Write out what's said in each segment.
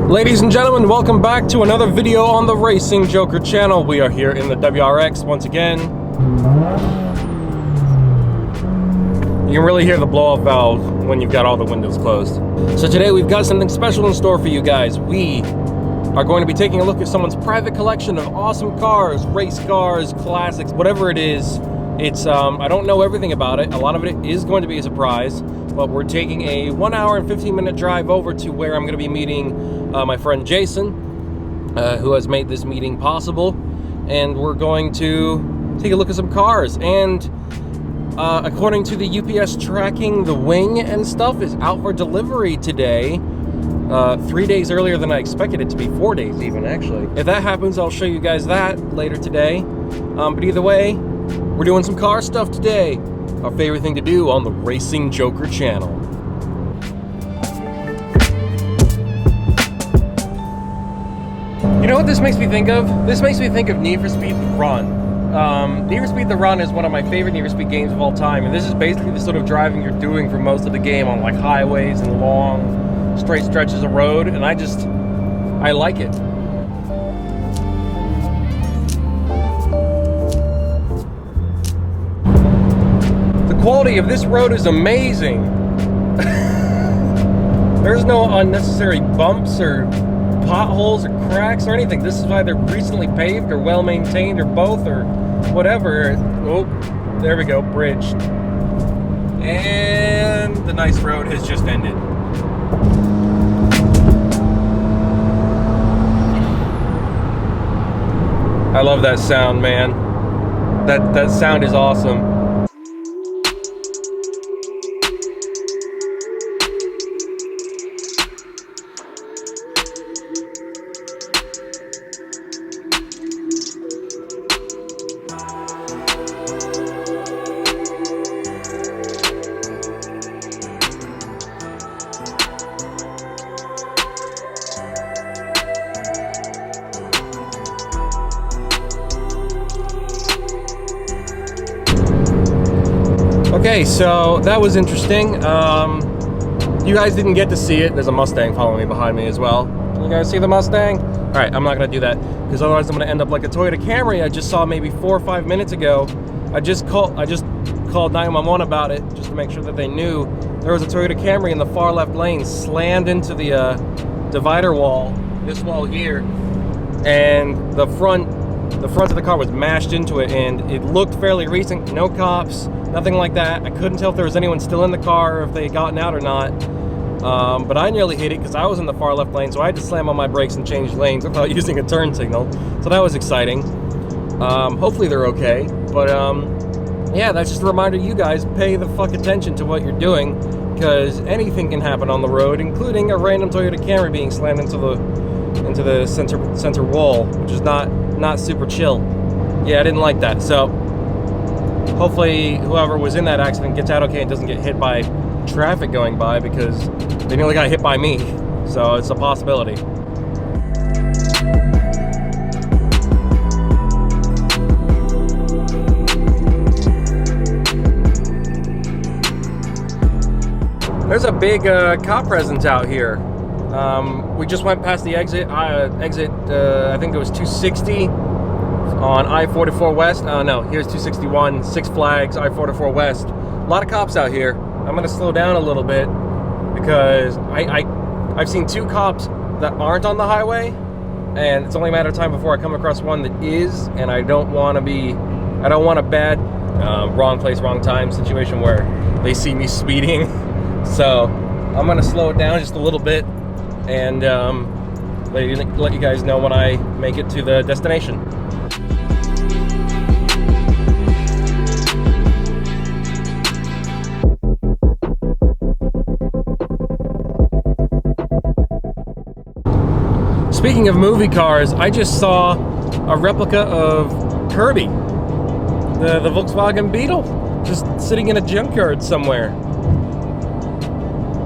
Ladies and gentlemen, welcome back to another video on the Racing Joker channel. We are here in the WRX once again. You can really hear the blow-off valve when you've got all the windows closed. So today we've got something special in store for you guys. We are going to be taking a look at someone's private collection of awesome cars, race cars, classics, whatever it is. It's, I don't know everything about it. A lot of it is going to be a surprise, but we're taking a 1 hour and 15-minute drive over to where I'm going to be meeting my friend Jason, who has made this meeting possible, and we're going to take a look at some cars. And according to the UPS tracking, the wing and stuff is out for delivery today, 3 days earlier than I expected it to be, 4 days even, actually. If that happens, I'll show you guys that later today. But either way, we're doing some car stuff today. Our favorite thing to do on the Racing Joker channel. You know what this makes me think of? This makes me think of Need for Speed The Run. Need for Speed The Run is one of my favorite Need for Speed games of all time, and this is basically the sort of driving you're doing for most of the game on like highways and long, straight stretches of road, and I like it. The quality of this road is amazing. There's no unnecessary bumps or potholes or cracks or anything. This is either recently paved or well maintained or both or whatever. Oh, there we go, bridge. And the nice road has just ended. I love that sound, man. That sound is awesome. Okay, so that was interesting. You guys didn't get to see it. There's a Mustang following me behind me as well. Can you guys see the Mustang? All right, I'm not gonna do that because otherwise I'm gonna end up like a Toyota Camry I just saw maybe 4 or 5 minutes ago. I just called 911 about it just to make sure that they knew there was a Toyota Camry in the far left lane, slammed into the divider wall, this wall here, and the front of the car was mashed into it, and it looked fairly recent. No cops, nothing like that. I couldn't tell if there was anyone still in the car or if they had gotten out or not. But I nearly hit it because I was in the far left lane, so I had to slam on my brakes and change lanes without using a turn signal. So that was exciting. Hopefully they're okay. But yeah, that's just a reminder to you guys, pay the fuck attention to what you're doing, because anything can happen on the road, including a random Toyota Camry being slammed into the center wall, which is not super chill. Yeah, I didn't like that. So hopefully whoever was in that accident gets out okay and doesn't get hit by traffic going by, because they nearly got hit by me. So it's a possibility. There's a big cop presence out here. We just went past the exit, I think it was 260 on I-44 West. No, here's 261, Six Flags, I-44 West. A lot of cops out here. I'm gonna slow down a little bit because I've seen 2 cops that aren't on the highway, and it's only a matter of time before I come across one that is, and I don't want a bad wrong place, wrong time situation where they see me speeding. So I'm gonna slow it down just a little bit, and let you guys know when I make it to the destination. Speaking of movie cars, I just saw a replica of Kirby, the Volkswagen Beetle, just sitting in a junkyard somewhere.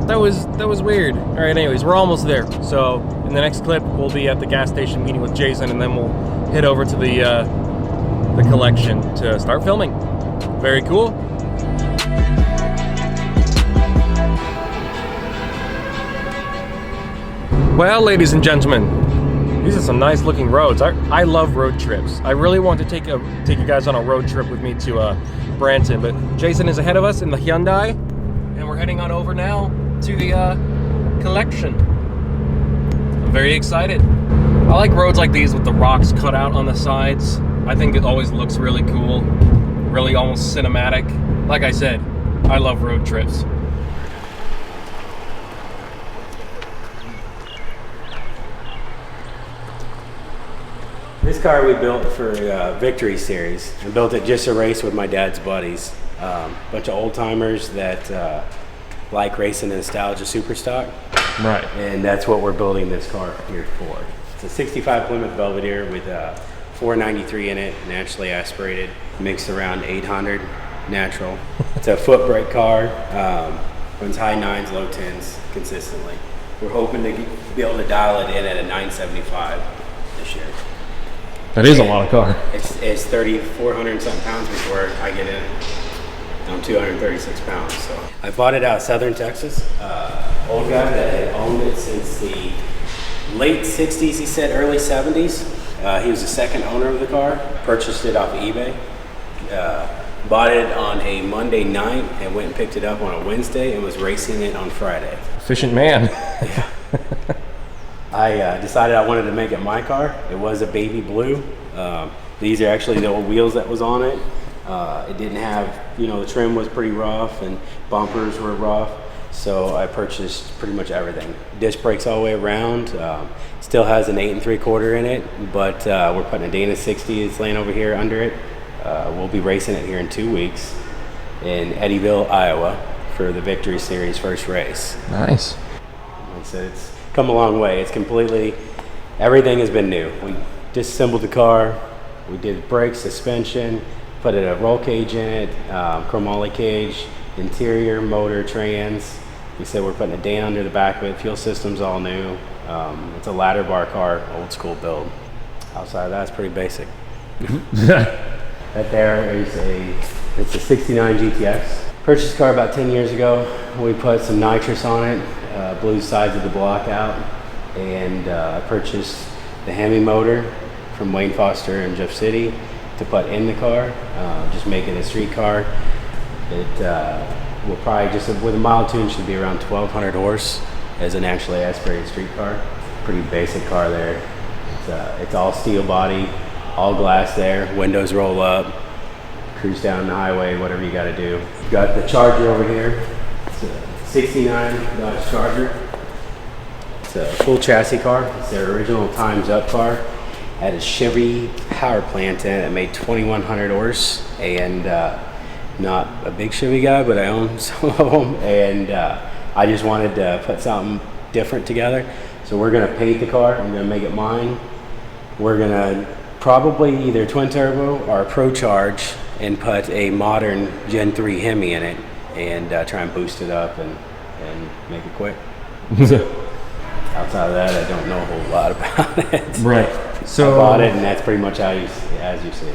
That was weird. All right, anyways, we're almost there. So in the next clip, we'll be at the gas station meeting with Jason, and then we'll head over to the collection to start filming. Very cool. Well, ladies and gentlemen, these are some nice looking roads. I love road trips. I really want to take you guys on a road trip with me to Branson, but Jason is ahead of us in the Hyundai, and we're heading on over now to the collection. I'm very excited. I like roads like these with the rocks cut out on the sides. I think it always looks really cool, really almost cinematic. Like I said, I love road trips. This car we built for Victory Series. I built it just to race with my dad's buddies. Bunch of old timers that like racing in nostalgia super stock. Right. And that's what we're building this car here for. It's a 65 Plymouth Belvedere with 493 in it, naturally aspirated, mixed around 800 natural. It's a foot brake car, runs high 9s, low 10s consistently. We're hoping to be able to dial it in at a 975 this year. That is a lot of car. It's 3,400 and something pounds before I get in. I'm 236 pounds. So I bought it out of Southern Texas. Old guy that had owned it since the late 60s, he said early 70s. He was the second owner of the car. Purchased it off of eBay. Bought it on a Monday night and went and picked it up on a Wednesday and was racing it on Friday. Efficient man. Yeah. I decided I wanted to make it my car. It was a baby blue. These are actually the old wheels that was on it. It didn't have, the trim was pretty rough and bumpers were rough. So I purchased pretty much everything. Disc brakes all the way around. Still has an 8 3/4 in it, but we're putting a Dana 60 that's laying over here under it. We'll be racing it here in 2 weeks in Eddyville, Iowa for the Victory Series first race. Nice. Like I said, it's come a long way. It's completely, everything has been new. We disassembled the car. We did brakes, suspension, put a roll cage in it, chromoly cage, interior, motor, trans. We said we're putting a Dana under the back of it. Fuel system's all new. It's a ladder bar car, old school build. Outside of that, it's pretty basic. That there is it's a 69 GTX. Purchased the car about 10 years ago. We put some nitrous on it, blew the sides of the block out, and purchased the Hemi motor from Wayne Foster in Jeff City to put in the car, just make it a street car. It will probably, just with a mild tune, should be around 1,200 horse as a naturally aspirated street car. Pretty basic car there. It's all steel body, all glass there, windows roll up, cruise down the highway, whatever you gotta do. Got the Charger over here. It's a 69 Dodge Charger. It's a full chassis car. It's their original Time's Up car. Had a Chevy power plant in it that made 2,100 horse, and not a big Chevy guy, but I own some of them, and I just wanted to put something different together. So we're gonna paint the car. I'm gonna make it mine. We're gonna probably either twin turbo or Pro Charge and put a modern Gen 3 Hemi in it and try and boost it up and make it quick. Outside of that, I don't know a whole lot about it. Right. So I bought it, and that's pretty much as you see.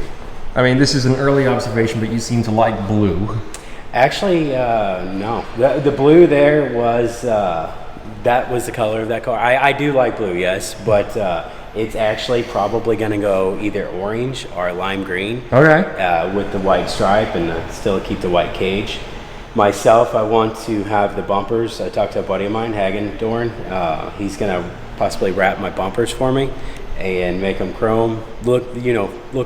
I mean, this is an early observation, but you seem to like blue. Actually, no. The blue there was that was the color of that car. I do like blue, yes, but it's actually probably going to go either orange or lime green. Okay. With the white stripe and still keep the white cage. Myself, I want to have the bumpers. I talked to a buddy of mine, Hagen Dorn. He's going to possibly wrap my bumpers for me and make them chrome. Look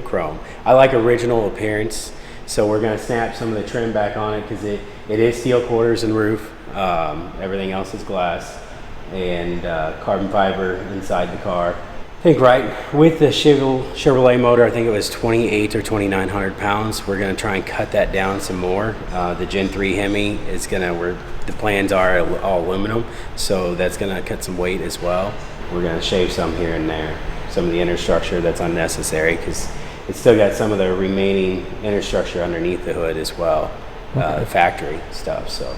chrome. I like original appearance, so we're going to snap some of the trim back on it because it is steel quarters and roof. Everything else is glass. and carbon fiber inside the car. I think right with the Chevrolet motor, I think it was 28 or 2,900 pounds. We're gonna try and cut that down some more. The Gen 3 Hemi is the plans are all aluminum, so that's gonna cut some weight as well. We're gonna shave some here and there, some of the inner structure that's unnecessary, because it's still got some of the remaining inner structure underneath the hood as well, the factory stuff. So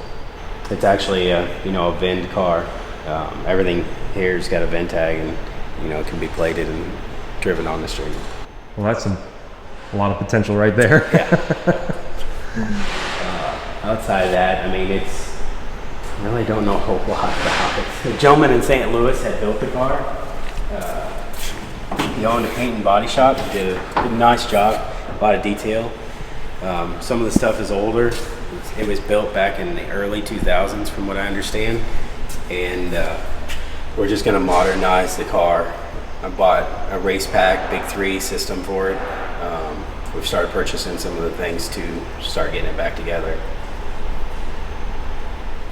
it's actually a VIN car. Everything here's got a VIN tag, and it can be plated and driven on the street. Well, that's a lot of potential right there. Yeah. Outside of that, I mean, I really don't know a whole lot about it. The gentleman in St. Louis had built the car. He owned a paint and body shop. He did a nice job, a lot of detail. Some of the stuff is older. It was built back in the early 2000s, from what I understand. And we're just going to modernize the car. I bought a race pack Big 3 system for it. We've started purchasing some of the things to start getting it back together.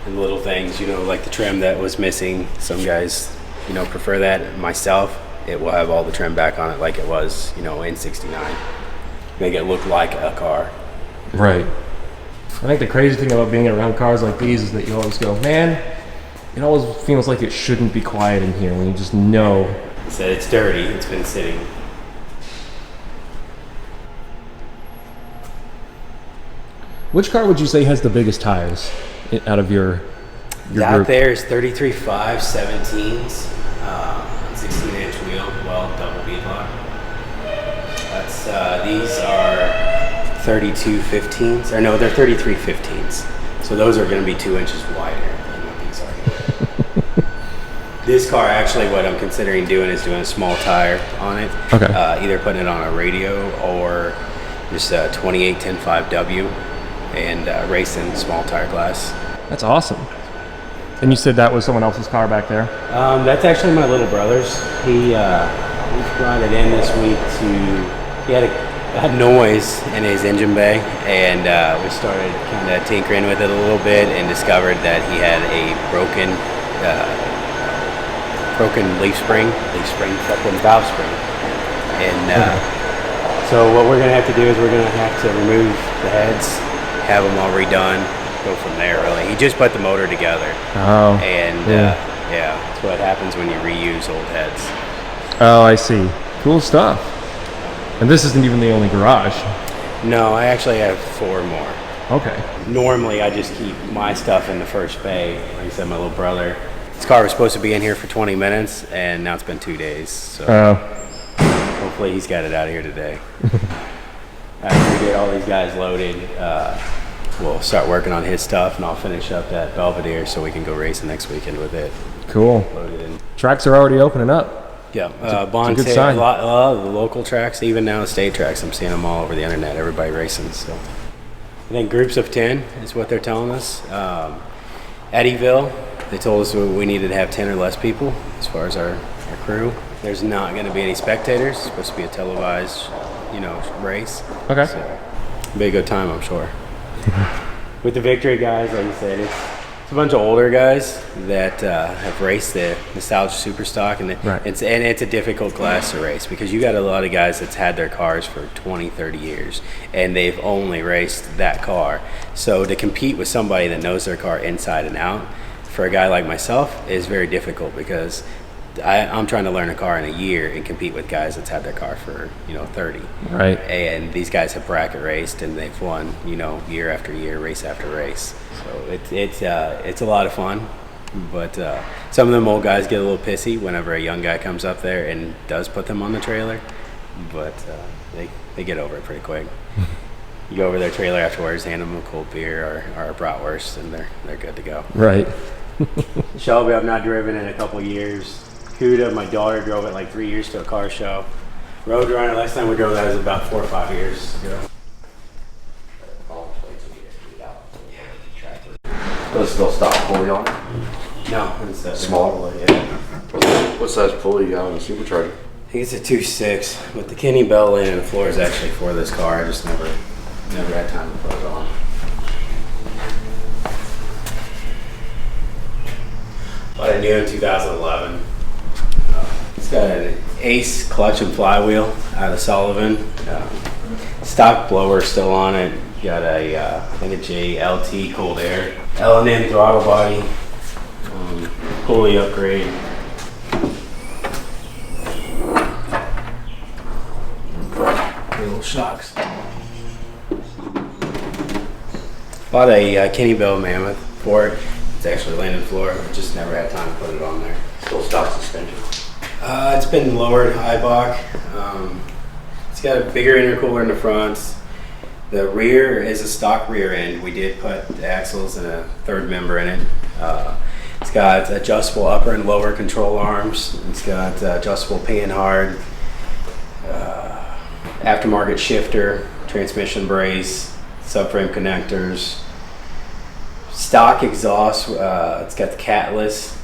And little things, like the trim that was missing. Some guys, prefer that. Myself, it will have all the trim back on it like it was, in 69. Make it look like a car. Right. I think the crazy thing about being around cars like these is that you always go, man, it always feels like it shouldn't be quiet in here when you just know. It's dirty. It's been sitting. Which car would you say has the biggest tires out of your Out group? there is 33.5 17s, 16-inch wheel, double beadlock. These are 32 15s, or no, they're 33 15s. So those are going to be 2 inches wider than what these are. This car, actually, what I'm considering doing is doing a small tire on it. Okay. Either putting it on a radio or just a 28 10.5W and racing small tire class. That's awesome. And you said that was someone else's car back there? That's actually my little brother's. He brought it in this week he had a noise in his engine bay, and we started kind of tinkering with it a little bit and discovered that he had a broken leaf spring, fucking valve spring. And so what we're gonna have to do is we're gonna have to remove the heads, have them all redone, go from there. Really, he just put the motor together. Oh. And yeah, that's what happens when you reuse old heads. Oh, I see. Cool stuff. And this isn't even the only garage. No, I actually have 4 more. Okay. Normally, I just keep my stuff in the first bay. Like I said, my little brother. This car was supposed to be in here for 20 minutes, and now it's been 2 days. So hopefully he's got it out of here today. After we get all these guys loaded, we'll start working on his stuff, and I'll finish up that Belvedere so we can go racing next weekend with it. Cool. Loaded in. Tracks are already opening up. Yeah, it's a good sign. A lot of the local tracks, even now the state tracks, I'm seeing them all over the internet, everybody racing. So I think groups of 10 is what they're telling us. Eddyville, they told us we needed to have 10 or less people as far as our crew. There's not going to be any spectators. It's supposed to be a televised, race. Okay. So it'll be a good time, I'm sure. With the Victory guys, like you said, it's a bunch of older guys that have raced the Nostalgia Superstock, and it's a difficult class to race because you got a lot of guys that's had their cars for 20, 30 years, and they've only raced that car. So to compete with somebody that knows their car inside and out, for a guy like myself, is very difficult because I'm trying to learn a car in a year and compete with guys that's had their car for 30. Right. And these guys have bracket raced and they've won year after year, race after race. So it's a lot of fun. But some of them old guys get a little pissy whenever a young guy comes up there and does put them on the trailer. But they get over it pretty quick. You go over their trailer afterwards, hand them a cold beer or a bratwurst, and they're good to go. Right. Shelby, I've not driven in a couple years. Cuda, my daughter drove it like 3 years to a car show. Roadrunner, last time we drove that was about 4 or 5 years ago. Does it still stop fully on? No, it's small. Yeah. What size pulley you got on the supercharger? I think it's a 2.6 with the Kenny bell in, and the floor is actually for this car. I just never had time to put it on. Bought it new in 2011. It's got an Ace clutch and flywheel out of Sullivan. Stock blower still on it. Got a, I think a JLT cold air. L&M throttle body. Pulley upgrade. Little shocks. Bought a Kenny-Bell Mammoth for it. It's actually landed floor. I just never had time to put it on there. Still stock suspension. It's been lowered, Ibach. It's got a bigger intercooler in the front. The rear is a stock rear end. We did put the axles and a third member in it. It's got adjustable upper and lower control arms. It's got adjustable panhard, aftermarket shifter, transmission brace, subframe connectors, stock exhaust. It's got the catless.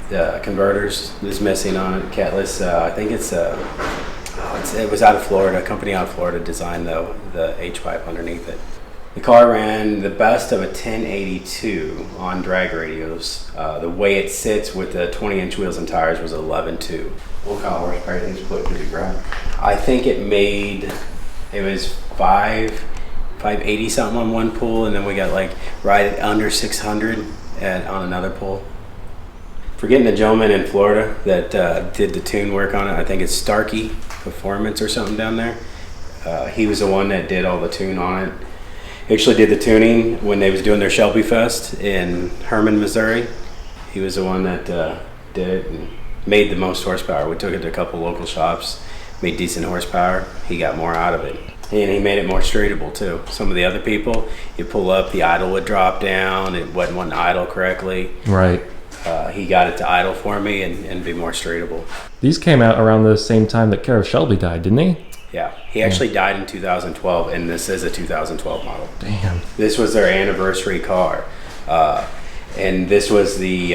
The converters is missing on it. Catless. I think it was out of Florida. A company out of Florida designed the H pipe underneath it. The car ran the best of a 1082 on drag radios. The way it sits with the 20-inch wheels and tires was 11.2. What kind of horsepower do you think put to the ground? I think it was 580 something on one pull, and then we got like right at under 600 on another pull. Forgetting the gentleman in Florida that did the tune work on it. I think it's Starkey Performance or something down there. He was the one that did all the tune on it. He actually did the tuning when they was doing their Shelby Fest in Herman, Missouri. He was the one that did it and made the most horsepower. We took it to a couple local shops, made decent horsepower. He got more out of it. And he made it more straightable too. Some of the other people, you pull up, the idle would drop down. It wasn't wanting to idle correctly. Right. He got it to idle for me and be more straightable. These came out around the same time that Kara Shelby died, didn't he? Yeah, he actually died in 2012, and this is a 2012 model. Damn. This was their anniversary car, and this was the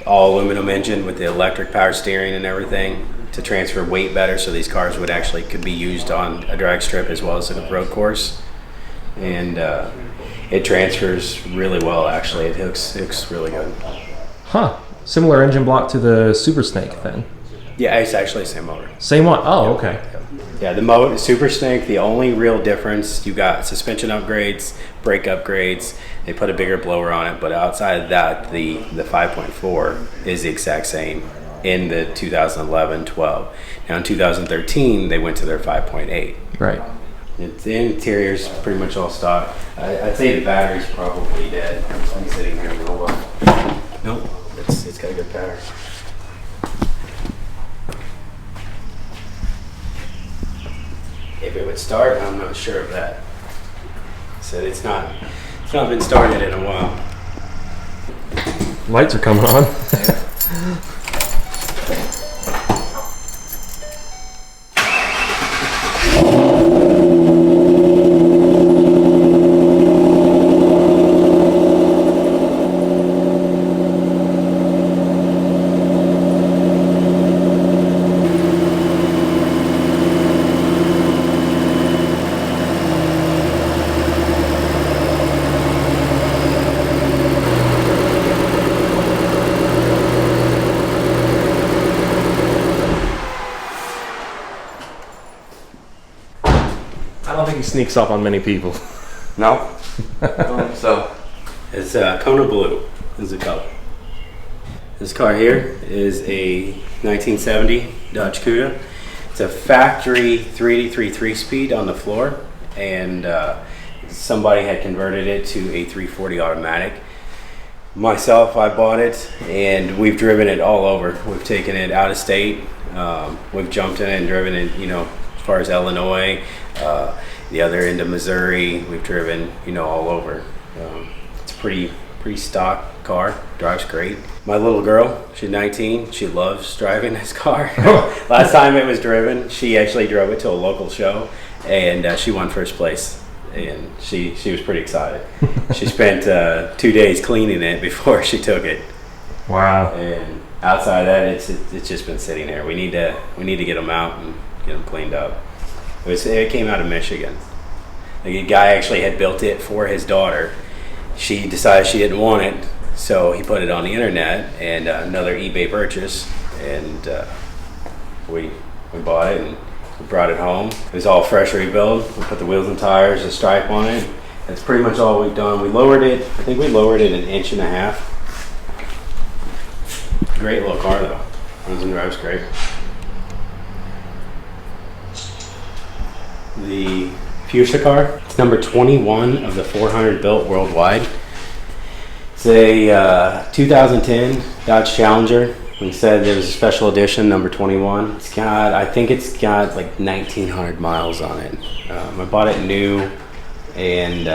all aluminum engine with the electric power steering and everything to transfer weight better, so these cars could be used on a drag strip as well as a road course, and it transfers really well. Actually, it hooks really good. Huh. Similar engine block to the Super Snake then? Yeah, it's actually the same motor. Same one? Oh, okay. Yeah, the motor, Super Snake, the only real difference, you got suspension upgrades, brake upgrades, they put a bigger blower on it, but outside of that, the 5.4 is the exact same in the 2011-12. Now in 2013, they went to their 5.8. Right. The interior's pretty much all stock. I'd say the battery's probably dead. It's been sitting here a little while. Nope, it's got a good power. If it would start, I'm not sure of that. So it's not been started in a while. Lights are coming on. I don't think he sneaks up on many people. No? So? It's Kona Blue is the color. This car here is a 1970 Dodge Cuda. It's a factory 383 3-speed on the floor, and somebody had converted it to a 340 automatic. Myself, I bought it, and we've driven it all over. We've taken it out of state. We've jumped in it and driven it, as far as Illinois, the other end of Missouri. We've driven, all over. It's a pretty stock car. Drives great. My little girl, she's 19. She loves driving this car. Last time it was driven, she actually drove it to a local show, and she won first place. And she was pretty excited. She spent 2 days cleaning it before she took it. Wow. And outside of that, it's just been sitting there. We need to get them out and get them cleaned up. It came out of Michigan. Like, a guy actually had built it for his daughter. She decided she didn't want it, So he put it on the internet, and another eBay purchase, and we bought it and we brought it home. It was all fresh rebuild. We put the wheels and tires, a stripe on it. That's pretty much all we've done. We lowered it, I think we lowered it 1.5 inches. Great little car though. Runs and drives great. The Fuchsia car, it's number 21 of the 400 built worldwide. It's a 2010 Dodge Challenger. We said there was a special edition, number 21. I think it's got like 1,900 miles on it. I bought it new and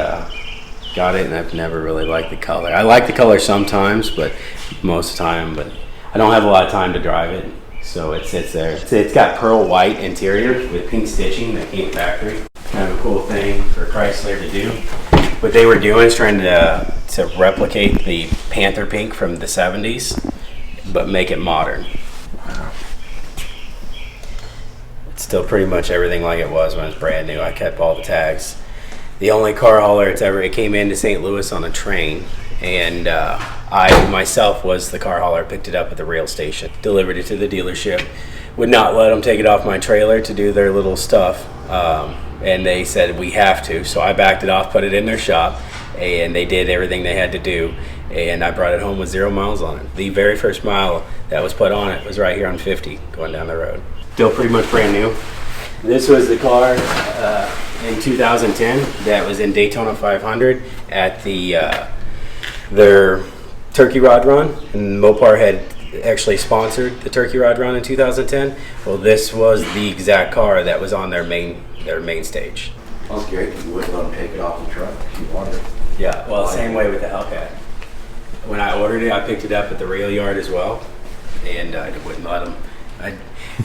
got it, and I've never really liked the color. I like the color sometimes, but most of the time, but I don't have a lot of time to drive it, so it sits there. It's got pearl white interior with pink stitching that came factory. Kind of a cool thing for Chrysler to do. What they were doing is trying to replicate the Panther pink from the 70s, but make it modern. It's still pretty much everything like it was when it was brand new. I kept all the tags. The only car hauler it came into St. Louis on a train, and I myself was the car hauler, picked it up at the rail station, delivered it to the dealership, would not let them take it off my trailer to do their little stuff, and they said we have to, so I backed it off, put it in their shop, and they did everything they had to do, and I brought it home with 0 miles on it. The very first mile that was put on it was right here on 50 going down the road. Still pretty much brand new. This was the car in 2010 that was in Daytona 500 at their Turkey Rod Run, and Mopar had actually sponsored the Turkey Rod Run in 2010. Well, this was the exact car that was on their main stage. Sounds great. You wouldn't let them take it off the truck if you wanted it. Yeah, well, same way with the Hellcat. When I ordered it, I picked it up at the rail yard as well, and I wouldn't let them.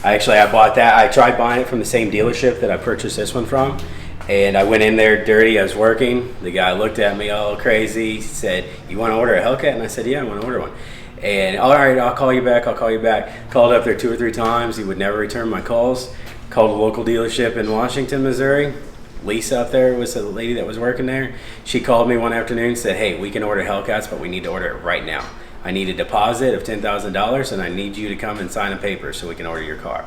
I bought that. I tried buying it from the same dealership that I purchased this one from, and I went in there dirty. I was working. The guy looked at me all crazy. He said, "You want to order a Hellcat?" And I said, "Yeah, I want to order one." And all right, I'll call you back. Called up there 2 or 3 times. He would never return my calls. Called a local dealership in Washington, Missouri. Lisa up there was the lady that was working there. She called me one afternoon and said, "Hey, we can order Hellcats, but we need to order it right now. I need a deposit of $10,000, and I need you to come and sign a paper so we can order your car."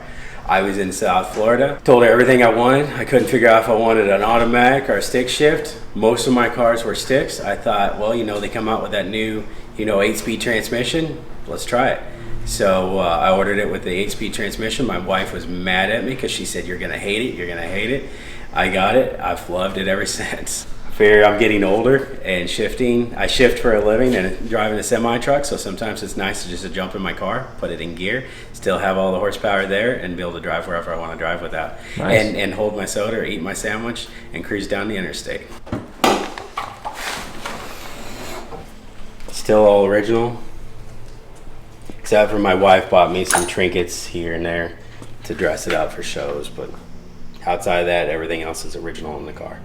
I was in South Florida, told her everything I wanted. I couldn't figure out if I wanted an automatic or a stick shift. Most of my cars were sticks. I thought, well, they come out with that new, 8-speed transmission. Let's try it. So I ordered it with the 8-speed transmission. My wife was mad at me because she said, "You're gonna hate it, you're gonna hate it." I got it. I've loved it ever since. I'm getting older and shifting. I shift for a living and driving a semi truck, so sometimes it's nice to just jump in my car, put it in gear, still have all the horsepower there, and be able to drive wherever I want to drive without. Nice. And hold my soda or eat my sandwich and cruise down the interstate. Still all original, except for my wife bought me some trinkets here and there to dress it up for shows, but outside of that, everything else is original in the car.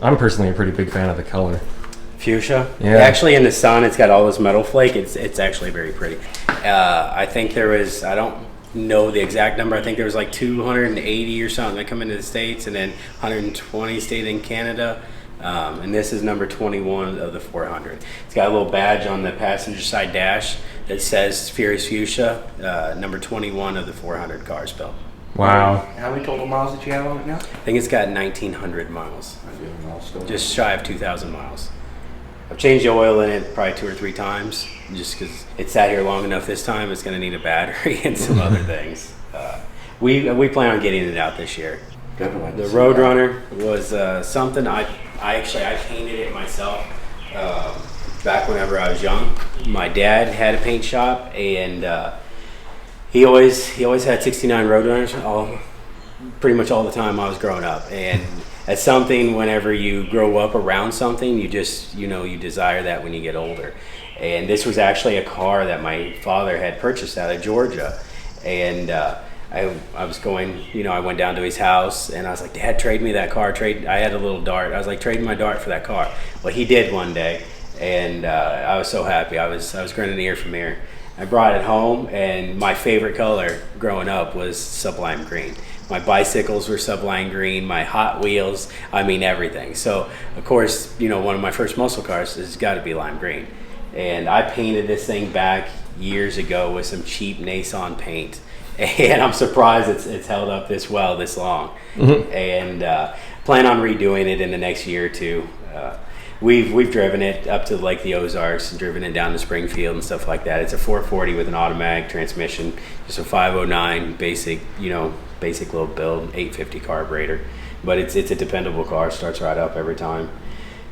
I'm personally a pretty big fan of the color. Fuchsia? Yeah. Actually, in the sun, it's got all this metal flake. It's actually very pretty. I think there was, I don't know the exact number, I think there was like 280 or something that come into the States, and then 120 stayed in Canada. And this is number 21 of the 400. It's got a little badge on the passenger side dash that says Furious Fuchsia, number 21 of the 400 cars built. Wow. How many total miles did you have on it now? I think it's got 1,900 miles. Still. Just shy of 2,000 miles. I've changed the oil in it probably 2 or 3 times, just because it sat here long enough this time. It's going to need a battery and some other things. We plan on getting it out this year. Good one. The Roadrunner was something I painted it myself back whenever I was young. My dad had a paint shop, and he always had 69 Roadrunners pretty much all the time I was growing up. And that's something, whenever you grow up around something, you just, you desire that when you get older. And this was actually a car that my father had purchased out of Georgia. And I was going, I went down to his house, and I was like, "Dad, trade me that car." I had a little Dart. I was like, "Trade my Dart for that car." Well, he did one day, and I was so happy. I was grinning ear from ear. I brought it home, and my favorite color growing up was sublime green. My bicycles were sublime green, my Hot Wheels, everything. So, of course, one of my first muscle cars has got to be lime green. And I painted this thing back years ago with some cheap Nason paint. And I'm surprised it's held up this well this long. And plan on redoing it in the next year or two. We've driven it up to like the Ozarks and driven it down to Springfield and stuff like that. It's a 440 with an automatic transmission, just a 509 basic, basic little build, 850 carburetor. But it's a dependable car, starts right up every time.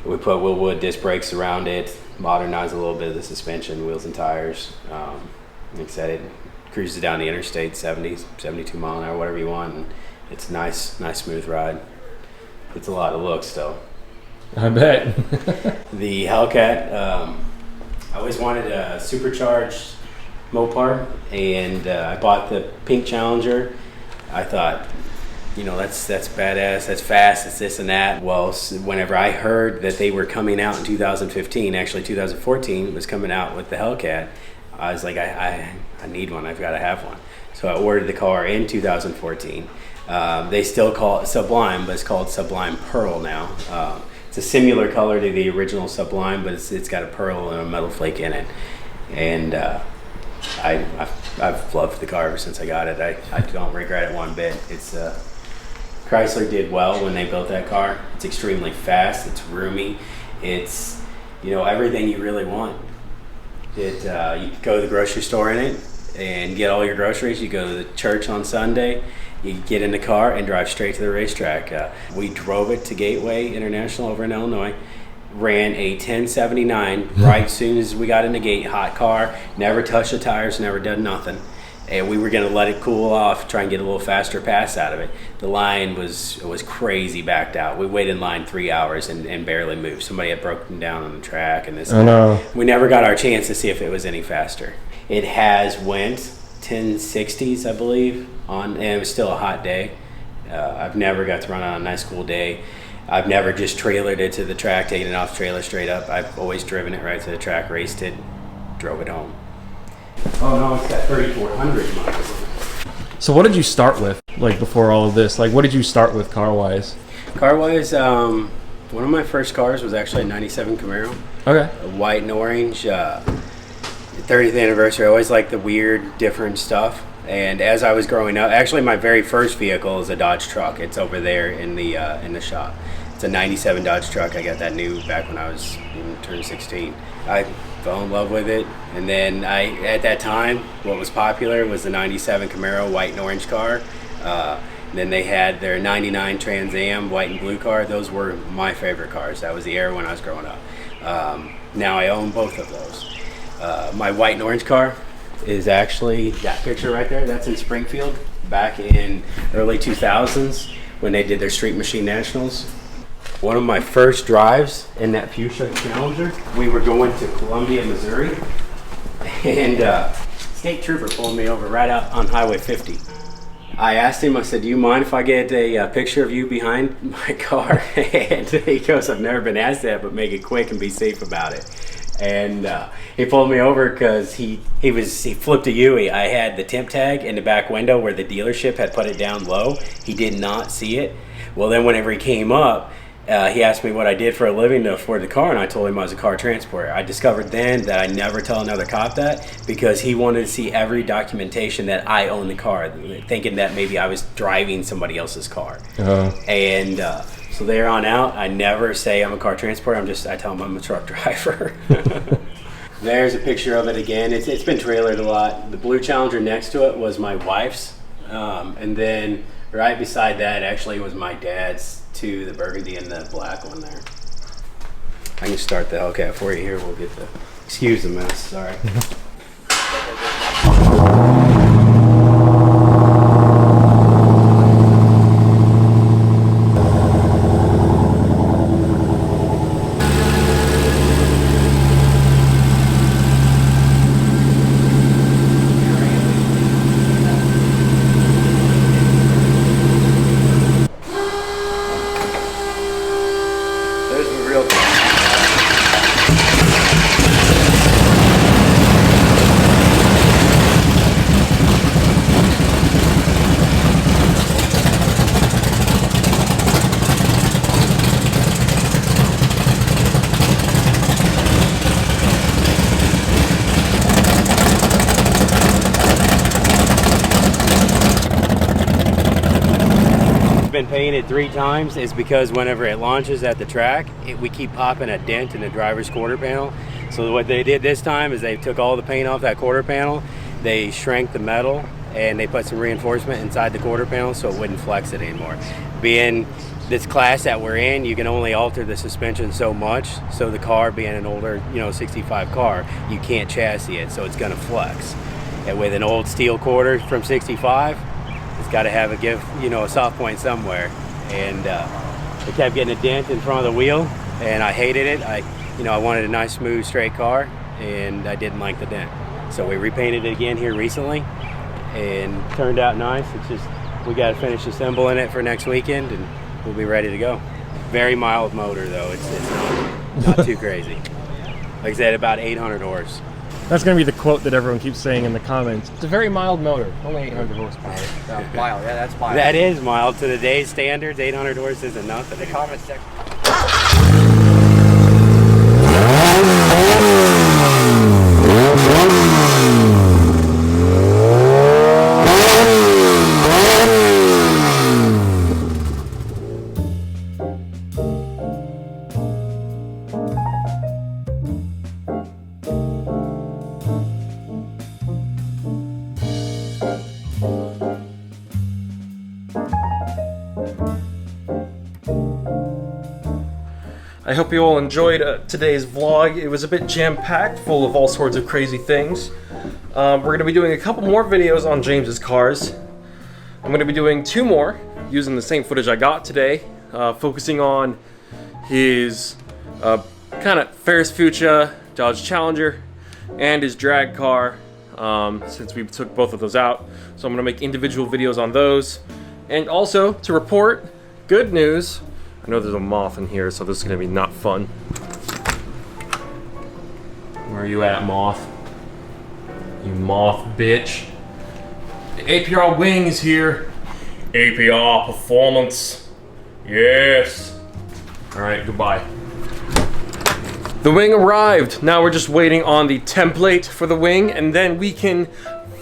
We put Willwood disc brakes around it, modernize a little bit of the suspension, wheels and tires. Like I said, it cruises down the interstate, 70, 72 mile an hour, whatever you want. And it's a nice smooth ride. It's a lot of looks though. I bet. The Hellcat, I always wanted a supercharged Mopar, and I bought the pink Challenger. I thought, that's badass, that's fast, it's this and that. Well, whenever I heard that they were coming out in 2015, actually 2014 was coming out with the Hellcat, I was like, I need one, I've got to have one. So I ordered the car in 2014. They still call it Sublime, but it's called Sublime Pearl now. It's a similar color to the original Sublime, but it's got a pearl and a metal flake in it. And I've loved the car ever since I got it. I don't regret it one bit. It's Chrysler did well when they built that car. It's extremely fast. It's roomy. It's everything you really want. You go to the grocery store in it and get all your groceries. You go to the church on Sunday. You get in the car and drive straight to the racetrack. We drove it to Gateway International over in Illinois. Ran a 1079 right as soon as we got in the gate. Hot car, never touched the tires, never done nothing. And we were going to let it cool off, try and get a little faster pass out of it. The line was crazy backed out. We waited in line 3 hours and barely moved. Somebody had broken down on the track and this. Oh, no. We never got our chance to see if it was any faster. It has went 1060s, I believe, and it was still a hot day. I've never got to run on a nice cool day. I've never just trailered it to the track, taken it off the trailer straight up. I've always driven it right to the track, raced it, drove it home. Oh no, it's got 3,400 miles. So what did you start with, like before all of this? Like what did you start with car-wise? Car-wise, one of my first cars was actually a 97 Camaro. Okay. A white and orange. 30th anniversary. I always liked the weird, different stuff. And as I was growing up, actually my very first vehicle is a Dodge truck. It's over there in the shop. It's a 97 Dodge truck. I got that new back when I was turned 16. I fell in love with it. And then at that time, what was popular was the 97 Camaro white and orange car. Then they had their 99 Trans Am white and blue car. Those were my favorite cars. That was the era when I was growing up. Now I own both of those. My white and orange car is actually that picture right there. That's in Springfield back in early 2000s when they did their Street Machine Nationals. One of my first drives in that fuchsia Challenger, we were going to Columbia, Missouri, and state trooper pulled me over right out on Highway 50. I asked him, I said, do you mind if I get a picture of you behind my car? And he goes, I've never been asked that, but make it quick and be safe about it. And he pulled me over because he flipped a U. I had the temp tag in the back window where the dealership had put it down low. He did not see it. Well, then whenever he came up, he asked me what I did for a living to afford the car, and I told him I was a car transporter. I discovered then that I never tell another cop that because he wanted to see every documentation that I own the car, thinking that maybe I was driving somebody else's car. And so there on out, I never say I'm a car transporter. I tell them I'm a truck driver. There's a picture of it again. It's been trailered a lot. The blue Challenger next to it was my wife's, and then right beside that actually was my dad's. To the burgundy and the black one there. I can start the Hellcat for you here. We'll get the. Excuse the mess. Sorry. been painted 3 times is because whenever it launches at the track, we keep popping a dent in the driver's quarter panel. So what they did this time is they took all the paint off that quarter panel, they shrank the metal, and they put some reinforcement inside the quarter panel so it wouldn't flex it anymore. Being this class that we're in, you can only alter the suspension so much, so the car being an older, 65 car, you can't chassis it, so it's gonna flex. And with an old steel quarter from 65, it's got to have a soft point somewhere. And it kept getting a dent in front of the wheel, and I hated it. I wanted a nice, smooth, straight car, and I didn't like the dent. So we repainted it again here recently, and it turned out nice. It's just, we got to finish assembling it for next weekend, and we'll be ready to go. Very mild motor, though. It's not too crazy. Like I said, about 800 horse. That's going to be the quote that everyone keeps saying in the comments. It's a very mild motor, only 800 horsepower. Mild, yeah, that's mild. That is mild to today's standards. 800 horse isn't nothing. The comment section. I hope you all enjoyed today's vlog. It was a bit jam-packed, full of all sorts of crazy things. We're going to be doing a couple more videos on James's cars. I'm going to be doing 2 more, using the same footage I got today, focusing on his kind of Ferris Fuchsia, Dodge Challenger, and his drag car, since we took both of those out. So I'm going to make individual videos on those. And also, to report, good news. I know there's a moth in here, so this is gonna be not fun. Where are you at, moth? You moth bitch. The APR wing is here. APR performance. Yes. Alright, goodbye. The wing arrived. Now we're just waiting on the template for the wing, and then we can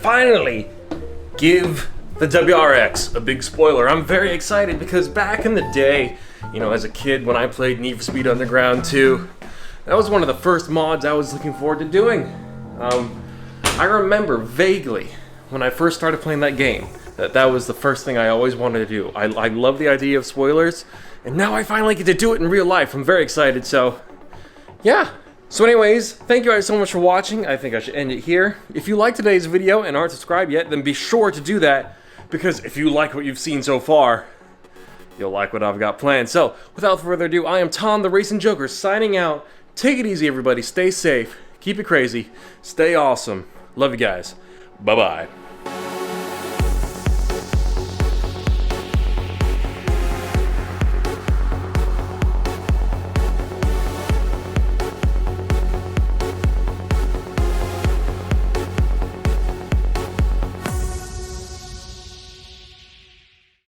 finally give the WRX a big spoiler. I'm very excited because back in the day, as a kid when I played Need for Speed Underground 2, that was one of the first mods I was looking forward to doing. I remember vaguely when I first started playing that game that was the first thing I always wanted to do. I love the idea of spoilers, and now I finally get to do it in real life. I'm very excited, so yeah. So anyways, thank you guys so much for watching. I think I should end it here. If you liked today's video and aren't subscribed yet, then be sure to do that, because if you like what you've seen so far, you'll like what I've got planned. So, without further ado, I am Tom the Racing Joker signing out. Take it easy, everybody. Stay safe. Keep it crazy. Stay awesome. Love you guys. Bye-bye.